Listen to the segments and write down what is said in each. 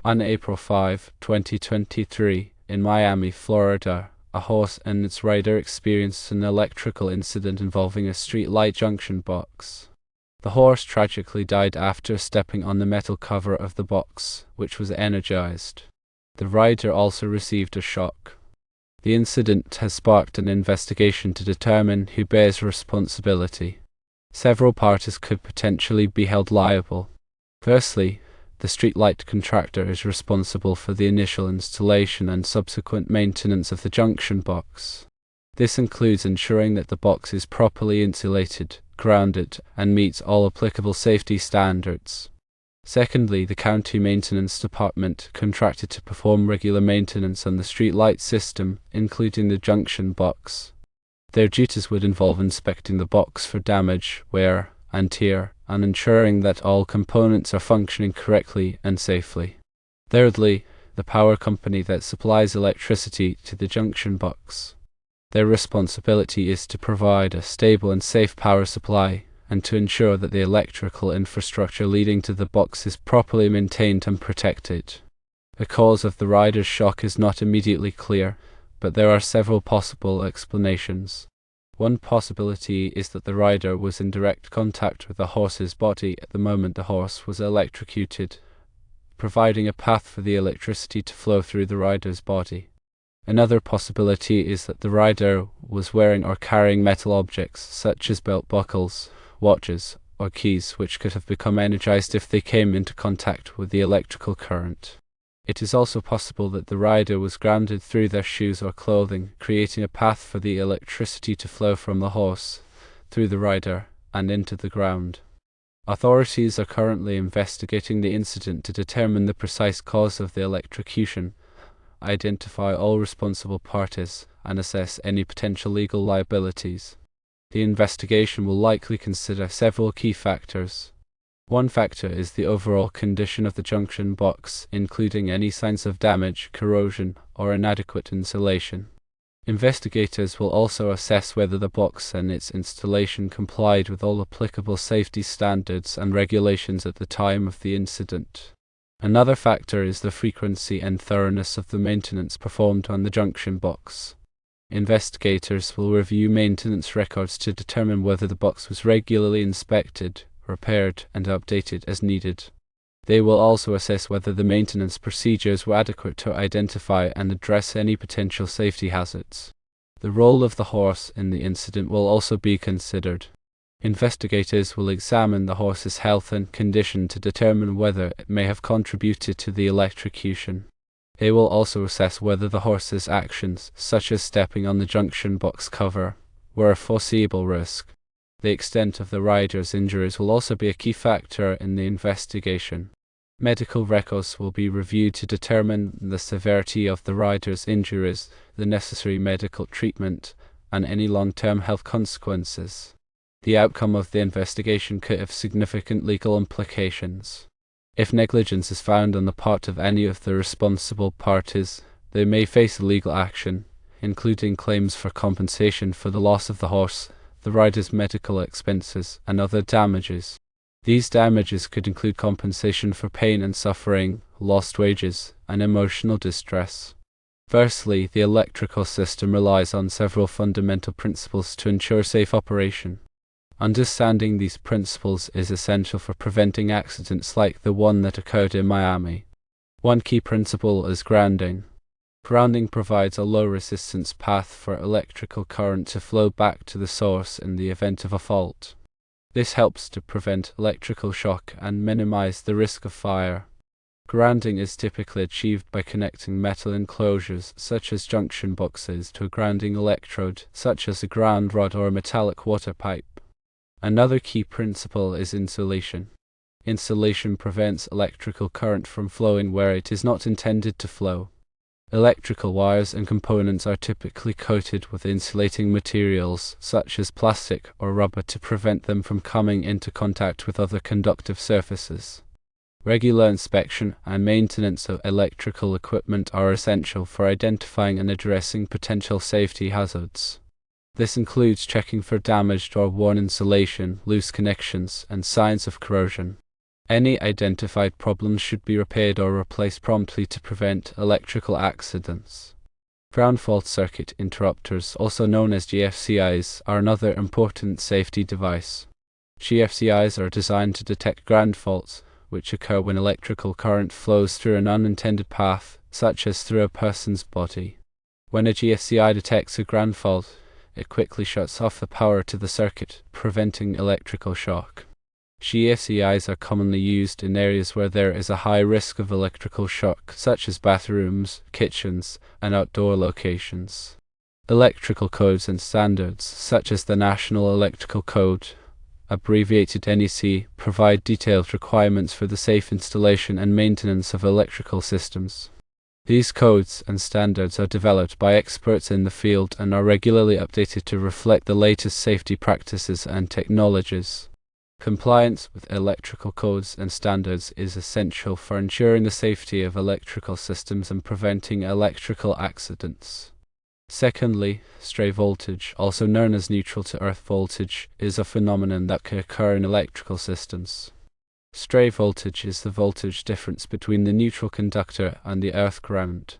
On April 5, 2023, in Miami, Florida, a horse and its rider experienced an electrical incident involving a streetlight junction box. The horse tragically died after stepping on the metal cover of the box, which was energized. The rider also received a shock. The incident has sparked an investigation to determine who bears responsibility. Several parties could potentially be held liable. Firstly, the streetlight contractor is responsible for the initial installation and subsequent maintenance of the junction box. This includes ensuring that the box is properly insulated, grounded, and meets all applicable safety standards. Secondly, the county maintenance department contracted to perform regular maintenance on the streetlight system, including the junction box. Their duties would involve inspecting the box for damage, wear, and tear, and ensuring that all components are functioning correctly and safely. Thirdly, the power company that supplies electricity to the junction box. Their responsibility is to provide a stable and safe power supply, and to ensure that the electrical infrastructure leading to the box is properly maintained and protected. The cause of the rider's shock is not immediately clear, but there are several possible explanations. One possibility is that the rider was in direct contact with the horse's body at the moment the horse was electrocuted, providing a path for the electricity to flow through the rider's body. Another possibility is that the rider was wearing or carrying metal objects, such as belt buckles, watches, or keys, which could have become energized if they came into contact with the electrical current. It is also possible that the rider was grounded through their shoes or clothing, creating a path for the electricity to flow from the horse, through the rider, and into the ground. Authorities are currently investigating the incident to determine the precise cause of the electrocution, identify all responsible parties, and assess any potential legal liabilities. The investigation will likely consider several key factors. One factor is the overall condition of the junction box, including any signs of damage, corrosion, or inadequate insulation. Investigators will also assess whether the box and its installation complied with all applicable safety standards and regulations at the time of the incident. Another factor is the frequency and thoroughness of the maintenance performed on the junction box. Investigators will review maintenance records to determine whether the box was regularly inspected, repaired, and updated as needed. They will also assess whether the maintenance procedures were adequate to identify and address any potential safety hazards. The role of the horse in the incident will also be considered. Investigators will examine the horse's health and condition to determine whether it may have contributed to the electrocution. They will also assess whether the horse's actions, such as stepping on the junction box cover, were a foreseeable risk. The extent of the rider's injuries will also be a key factor in the investigation. Medical records will be reviewed to determine the severity of the rider's injuries, the necessary medical treatment, and any long-term health consequences. The outcome of the investigation could have significant legal implications. If negligence is found on the part of any of the responsible parties, they may face legal action, including claims for compensation for the loss of the horse, the rider's medical expenses, and other damages. These damages could include compensation for pain and suffering, lost wages, and emotional distress. Firstly, the electrical system relies on several fundamental principles to ensure safe operation. Understanding these principles is essential for preventing accidents like the one that occurred in Miami. One key principle is grounding. Grounding provides a low-resistance path for electrical current to flow back to the source in the event of a fault. This helps to prevent electrical shock and minimize the risk of fire. Grounding is typically achieved by connecting metal enclosures, such as junction boxes, to a grounding electrode, such as a ground rod or a metallic water pipe. Another key principle is insulation. Insulation prevents electrical current from flowing where it is not intended to flow. Electrical wires and components are typically coated with insulating materials, such as plastic or rubber, to prevent them from coming into contact with other conductive surfaces. Regular inspection and maintenance of electrical equipment are essential for identifying and addressing potential safety hazards. This includes checking for damaged or worn insulation, loose connections, and signs of corrosion. Any identified problems should be repaired or replaced promptly to prevent electrical accidents. Ground fault circuit interrupters, also known as GFCIs, are another important safety device. GFCIs are designed to detect ground faults, which occur when electrical current flows through an unintended path, such as through a person's body. When a GFCI detects a ground fault, it quickly shuts off the power to the circuit, preventing electrical shock. GFCIs are commonly used in areas where there is a high risk of electrical shock, such as bathrooms, kitchens, and outdoor locations. Electrical codes and standards, such as the National Electrical Code, abbreviated NEC, provide detailed requirements for the safe installation and maintenance of electrical systems. These codes and standards are developed by experts in the field and are regularly updated to reflect the latest safety practices and technologies. Compliance with electrical codes and standards is essential for ensuring the safety of electrical systems and preventing electrical accidents. Secondly, stray voltage, also known as neutral to earth voltage, is a phenomenon that can occur in electrical systems. Stray voltage is the voltage difference between the neutral conductor and the earth ground.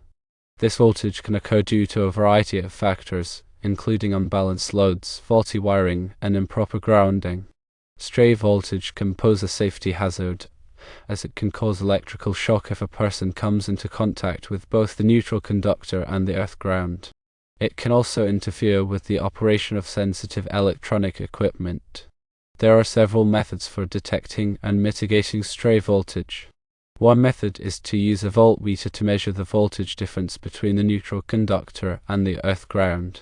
This voltage can occur due to a variety of factors, including unbalanced loads, faulty wiring, and improper grounding. Stray voltage can pose a safety hazard, as it can cause electrical shock if a person comes into contact with both the neutral conductor and the earth ground. It can also interfere with the operation of sensitive electronic equipment. There are several methods for detecting and mitigating stray voltage. One method is to use a voltmeter to measure the voltage difference between the neutral conductor and the earth ground.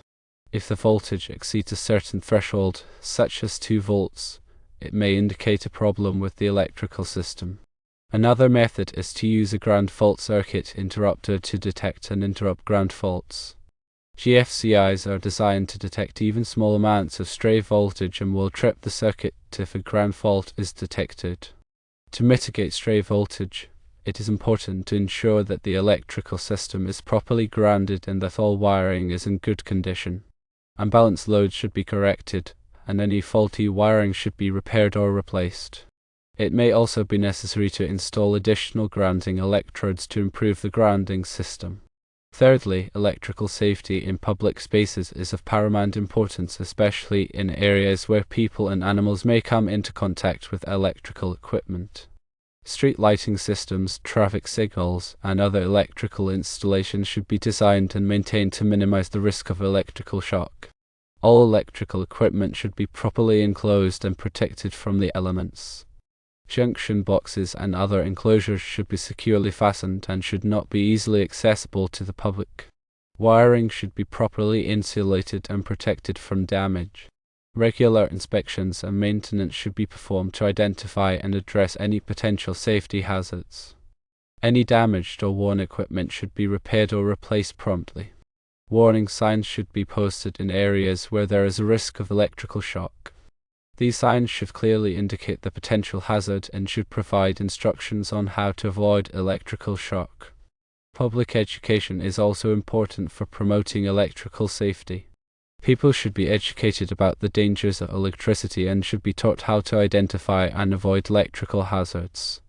If the voltage exceeds a certain threshold, such as 2 volts, it may indicate a problem with the electrical system. Another method is to use a ground fault circuit interrupter to detect and interrupt ground faults. GFCIs are designed to detect even small amounts of stray voltage and will trip the circuit if a ground fault is detected. To mitigate stray voltage, it is important to ensure that the electrical system is properly grounded and that all wiring is in good condition. Unbalanced loads should be corrected, and any faulty wiring should be repaired or replaced. It may also be necessary to install additional grounding electrodes to improve the grounding system. Thirdly, electrical safety in public spaces is of paramount importance, especially in areas where people and animals may come into contact with electrical equipment. Street lighting systems, traffic signals, and other electrical installations should be designed and maintained to minimize the risk of electrical shock. All electrical equipment should be properly enclosed and protected from the elements. Junction boxes and other enclosures should be securely fastened and should not be easily accessible to the public. Wiring should be properly insulated and protected from damage. Regular inspections and maintenance should be performed to identify and address any potential safety hazards. Any damaged or worn equipment should be repaired or replaced promptly. Warning signs should be posted in areas where there is a risk of electrical shock. These signs should clearly indicate the potential hazard and should provide instructions on how to avoid electrical shock. Public education is also important for promoting electrical safety. People should be educated about the dangers of electricity and should be taught how to identify and avoid electrical hazards.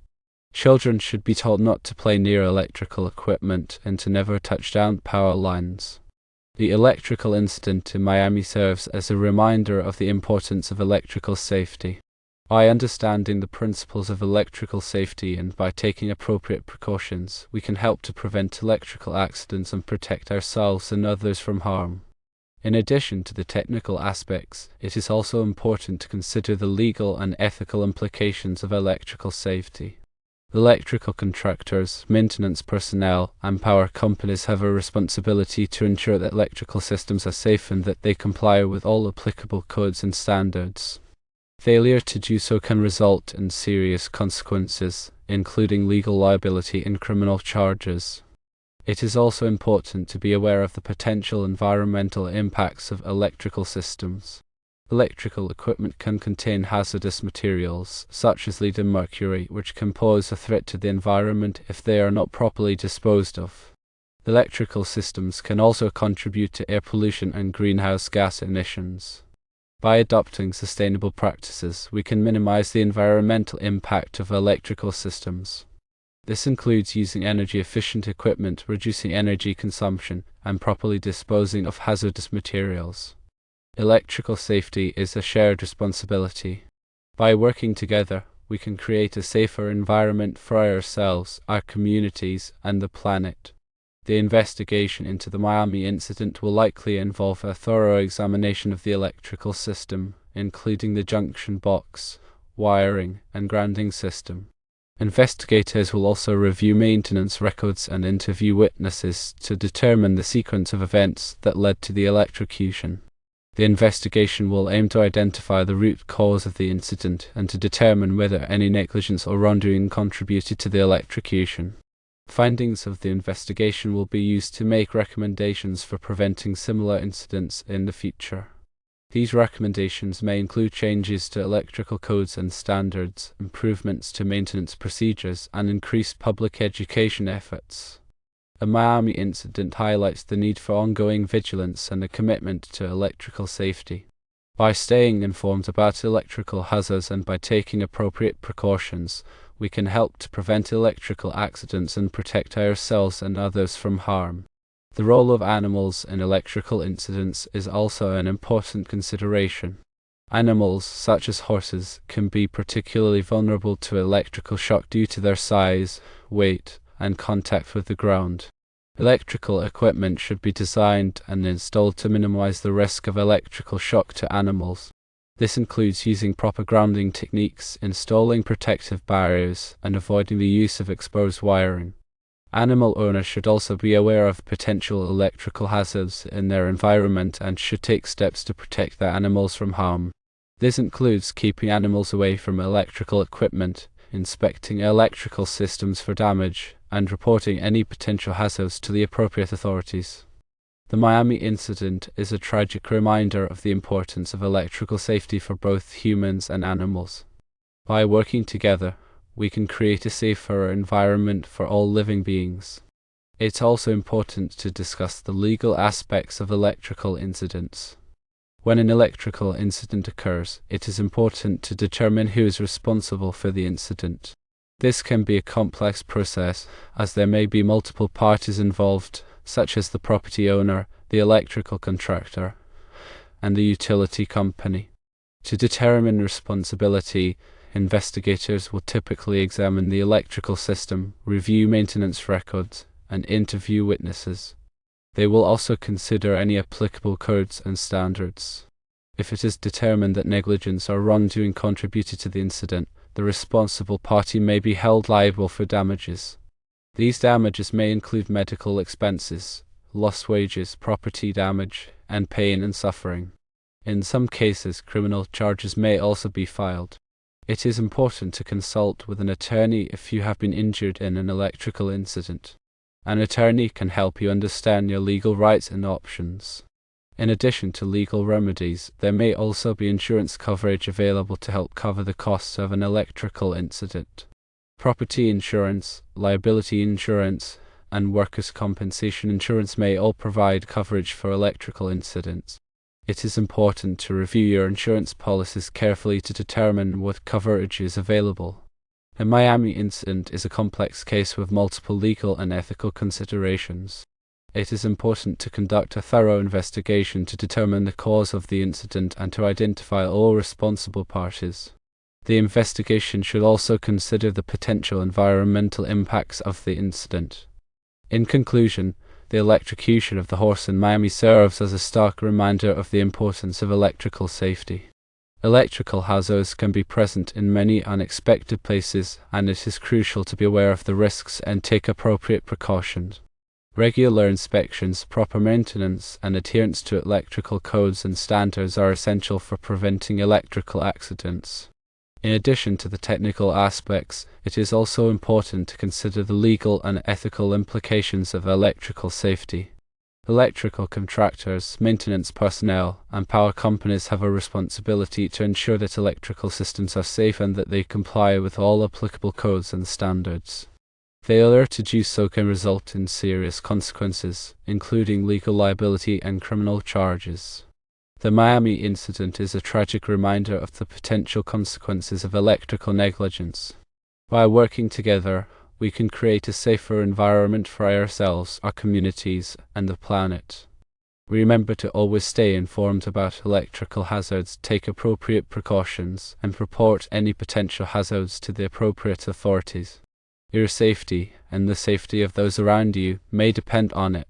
Children should be taught not to play near electrical equipment and to never touch down power lines. The electrical incident in Miami serves as a reminder of the importance of electrical safety. By understanding the principles of electrical safety and by taking appropriate precautions, we can help to prevent electrical accidents and protect ourselves and others from harm. In addition to the technical aspects, it is also important to consider the legal and ethical implications of electrical safety. Electrical contractors, maintenance personnel, and power companies have a responsibility to ensure that electrical systems are safe and that they comply with all applicable codes and standards. Failure to do so can result in serious consequences, including legal liability and criminal charges. It is also important to be aware of the potential environmental impacts of electrical systems. Electrical equipment can contain hazardous materials, such as lead and mercury, which can pose a threat to the environment if they are not properly disposed of. Electrical systems can also contribute to air pollution and greenhouse gas emissions. By adopting sustainable practices, we can minimize the environmental impact of electrical systems. This includes using energy-efficient equipment, reducing energy consumption, and properly disposing of hazardous materials. Electrical safety is a shared responsibility. By working together, we can create a safer environment for ourselves, our communities, and the planet. The investigation into the Miami incident will likely involve a thorough examination of the electrical system, including the junction box, wiring, and grounding system. Investigators will also review maintenance records and interview witnesses to determine the sequence of events that led to the electrocution. The investigation will aim to identify the root cause of the incident and to determine whether any negligence or wrongdoing contributed to the electrocution. Findings of the investigation will be used to make recommendations for preventing similar incidents in the future. These recommendations may include changes to electrical codes and standards, improvements to maintenance procedures, and increased public education efforts. The Miami incident highlights the need for ongoing vigilance and a commitment to electrical safety. By staying informed about electrical hazards and by taking appropriate precautions, we can help to prevent electrical accidents and protect ourselves and others from harm. The role of animals in electrical incidents is also an important consideration. Animals, such as horses, can be particularly vulnerable to electrical shock due to their size, weight, and contact with the ground. Electrical equipment should be designed and installed to minimize the risk of electrical shock to animals. This includes using proper grounding techniques, installing protective barriers, and avoiding the use of exposed wiring. Animal owners should also be aware of potential electrical hazards in their environment and should take steps to protect their animals from harm. This includes keeping animals away from electrical equipment, inspecting electrical systems for damage, and reporting any potential hazards to the appropriate authorities. The Miami incident is a tragic reminder of the importance of electrical safety for both humans and animals. By working together, we can create a safer environment for all living beings. It's also important to discuss the legal aspects of electrical incidents. When an electrical incident occurs, it is important to determine who is responsible for the incident. This can be a complex process, as there may be multiple parties involved, such as the property owner, the electrical contractor, and the utility company. To determine responsibility, investigators will typically examine the electrical system, review maintenance records, and interview witnesses. They will also consider any applicable codes and standards. If it is determined that negligence or wrongdoing contributed to the incident, the responsible party may be held liable for damages. These damages may include medical expenses, lost wages, property damage, and pain and suffering. In some cases, criminal charges may also be filed. It is important to consult with an attorney if you have been injured in an electrical incident. An attorney can help you understand your legal rights and options. In addition to legal remedies, there may also be insurance coverage available to help cover the costs of an electrical incident. Property insurance, liability insurance, and workers' compensation insurance may all provide coverage for electrical incidents. It is important to review your insurance policies carefully to determine what coverage is available. The Miami incident is a complex case with multiple legal and ethical considerations. It is important to conduct a thorough investigation to determine the cause of the incident and to identify all responsible parties. The investigation should also consider the potential environmental impacts of the incident. In conclusion, the electrocution of the horse in Miami serves as a stark reminder of the importance of electrical safety. Electrical hazards can be present in many unexpected places, and it is crucial to be aware of the risks and take appropriate precautions. Regular inspections, proper maintenance, and adherence to electrical codes and standards are essential for preventing electrical accidents. In addition to the technical aspects, it is also important to consider the legal and ethical implications of electrical safety. Electrical contractors, maintenance personnel, and power companies have a responsibility to ensure that electrical systems are safe and that they comply with all applicable codes and standards. Failure to do so can result in serious consequences, including legal liability and criminal charges. The Miami incident is a tragic reminder of the potential consequences of electrical negligence. By working together, we can create a safer environment for ourselves, our communities, and the planet. Remember to always stay informed about electrical hazards, take appropriate precautions, and report any potential hazards to the appropriate authorities. Your safety and the safety of those around you may depend on it.